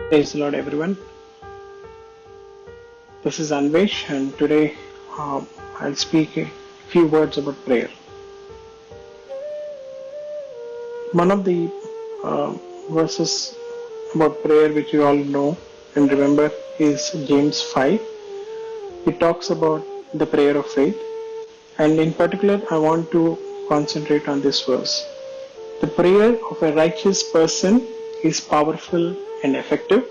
Praise the Lord, everyone. This is Anvesh, and today I'll speak a few words about prayer. One of the uh, verses about prayer which you all know and remember is James 5. It talks about the prayer of faith, and in particular, I want to concentrate on this verse. The prayer of a righteous person is powerful and effective,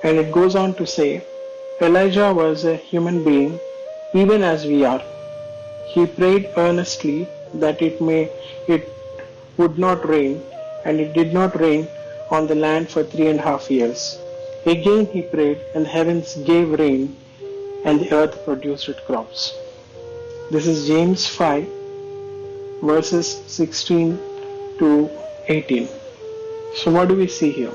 and it goes on to say, Elijah was a human being, even as we are. He prayed earnestly that it would not rain, and it did not rain on the land for 3.5 years. Again he prayed, and the heavens gave rain, and the earth produced its crops. This is James 5, verses 16 to 18. So what do we see here?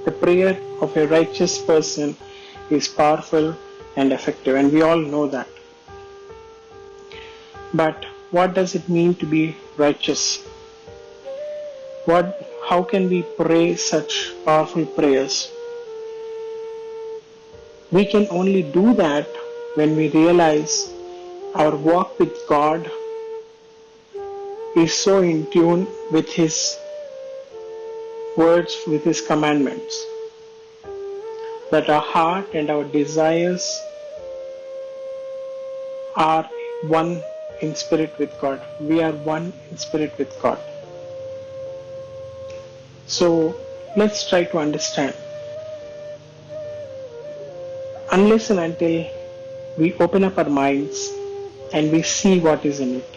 The prayer of a righteous person is powerful and effective, and we all know that. But what does it mean to be righteous? How can we pray such powerful prayers? We can only do that when we realize our walk with God is so in tune with His words, with His commandments, that our heart and our desires are one in spirit with God. We are one in spirit with God. So let's try to understand. Unless and until we open up our minds and we see what is in it,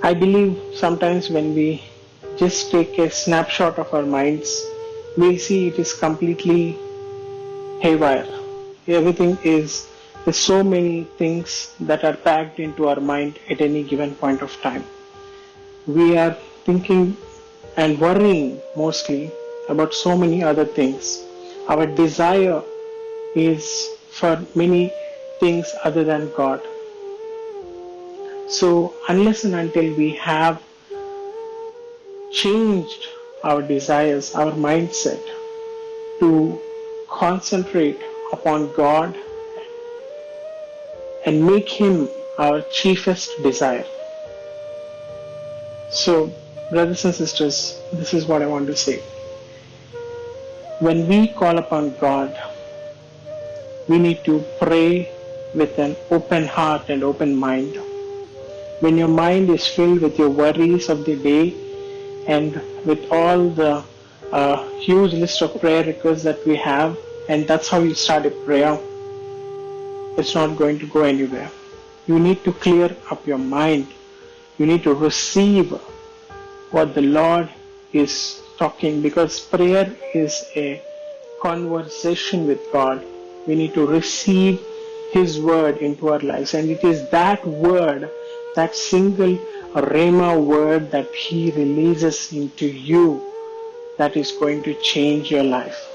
I believe sometimes when we just take a snapshot of our minds, we see it is completely haywire. There's so many things that are packed into our mind at any given point of time. We are thinking and worrying mostly about so many other things. Our desire is for many things other than God. So unless and until we have changed our desires, our mindset to concentrate upon God and make Him our chiefest desire. So, brothers and sisters, this is what I want to say. When we call upon God, we need to pray with an open heart and open mind. When your mind is filled with your worries of the day and with all the huge list of prayer requests that we have, and that's how you start a prayer, it's not going to go anywhere. You need to clear up your mind. You need to receive what the Lord is talking, because prayer is a conversation with God. We need to receive His word into our lives, and it is that word, that single Rhema word that He releases into you, that is going to change your life.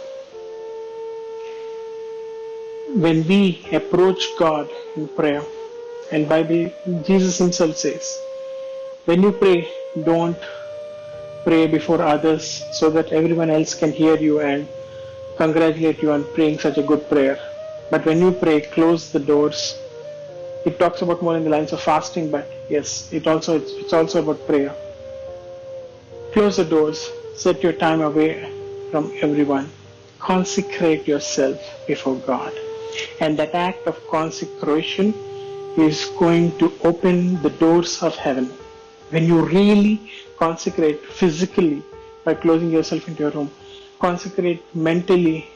When we approach God in prayer, and Bible, Jesus Himself says, when you pray, don't pray before others so that everyone else can hear you and congratulate you on praying such a good prayer. But when you pray, close the doors. It talks about more in the lines of fasting, but yes, it's also about prayer. Close the doors, set your time away from everyone. Consecrate yourself before God. And that act of consecration is going to open the doors of heaven. When you really consecrate physically by closing yourself into your room, consecrate mentally,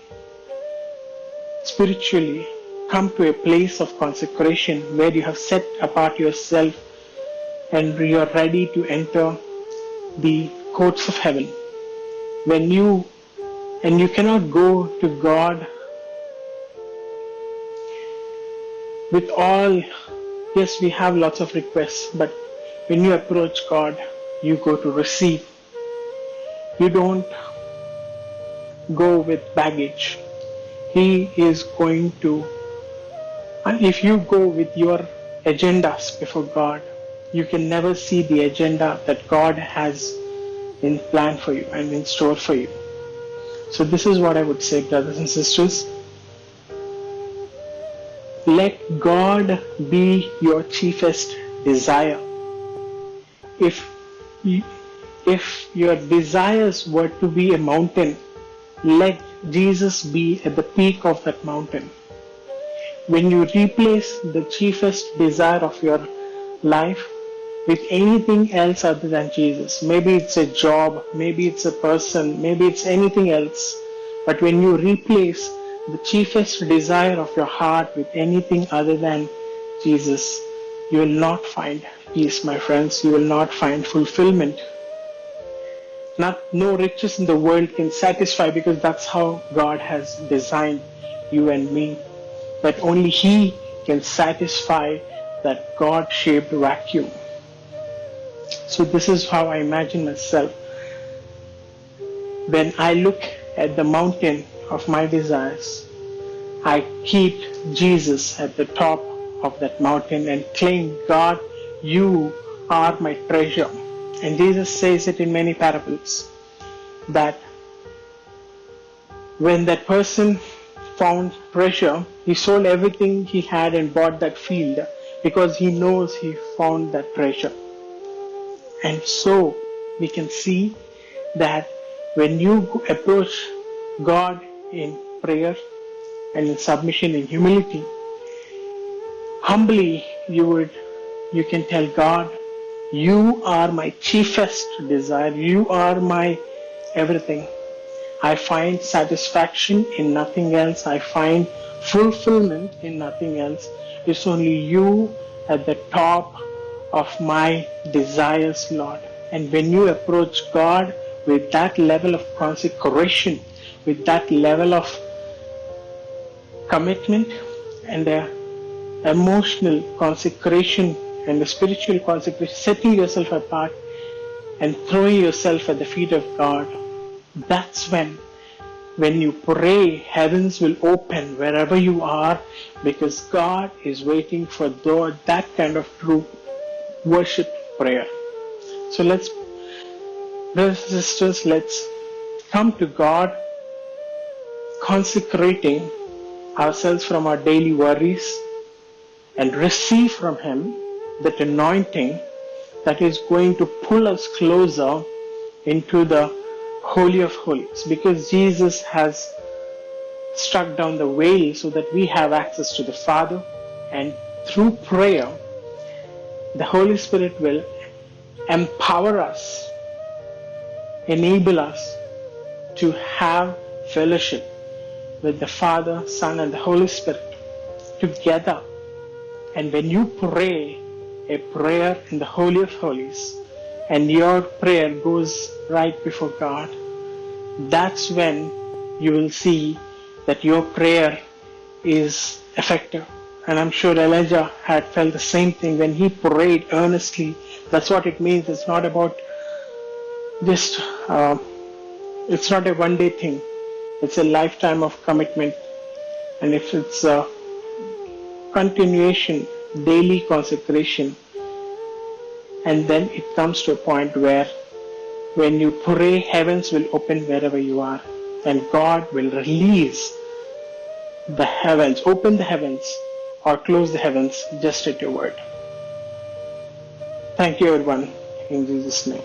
spiritually, come to a place of consecration where you have set apart yourself and you are ready to enter the courts of heaven. You cannot go to God with all, yes, we have lots of requests, but when you approach God, you go to receive. You don't go with baggage. He is going to, and if you go with your agendas before God, you can never see the agenda that God has in plan for you and in store for you. So this is what I would say, brothers and sisters. Let God be your chiefest desire. If your desires were to be a mountain, let Jesus be at the peak of that mountain. When you replace the chiefest desire of your life with anything else other than Jesus, maybe it's a job, maybe it's a person, maybe it's anything else, but when you replace the chiefest desire of your heart with anything other than Jesus, you will not find peace, my friends. You will not find fulfillment. No riches in the world can satisfy, because that's how God has designed you and me. But only He can satisfy that God-shaped vacuum. So this is how I imagine myself. When I look at the mountain of my desires, I keep Jesus at the top of that mountain and claim, God, you are my treasure. And Jesus says it in many parables, that when that person found treasure, he sold everything he had and bought that field, because he knows he found that treasure. And so we can see that when you approach God in prayer and in submission, in humility, humbly you can tell God, you are my chiefest desire. You are my everything. I find satisfaction in nothing else. I find fulfillment in nothing else. It's only you at the top of my desires, Lord. And when you approach God with that level of consecration, with that level of commitment and the emotional consecration and the spiritual consecration, setting yourself apart and throwing yourself at the feet of God, that's when you pray, heavens will open wherever you are, because God is waiting for that kind of true worship prayer. So let's, brothers and sisters, let's come to God, consecrating ourselves from our daily worries, and receive from Him that anointing that is going to pull us closer into the Holy of Holies, because Jesus has struck down the veil so that we have access to the Father, and through prayer the Holy Spirit will empower us, enable us to have fellowship with the Father, Son and the Holy Spirit together. And when you pray a prayer in the Holy of Holies and your prayer goes right before God, that's when you will see that your prayer is effective. And I'm sure Elijah had felt the same thing when he prayed earnestly. That's what it means. It's not about just, it's not a one-day thing. It's a lifetime of commitment. And if it's a continuation, daily consecration, and then it comes to a point where when you pray, heavens will open wherever you are, and God will release the heavens, open the heavens or close the heavens just at your word. Thank you, everyone, in Jesus' name.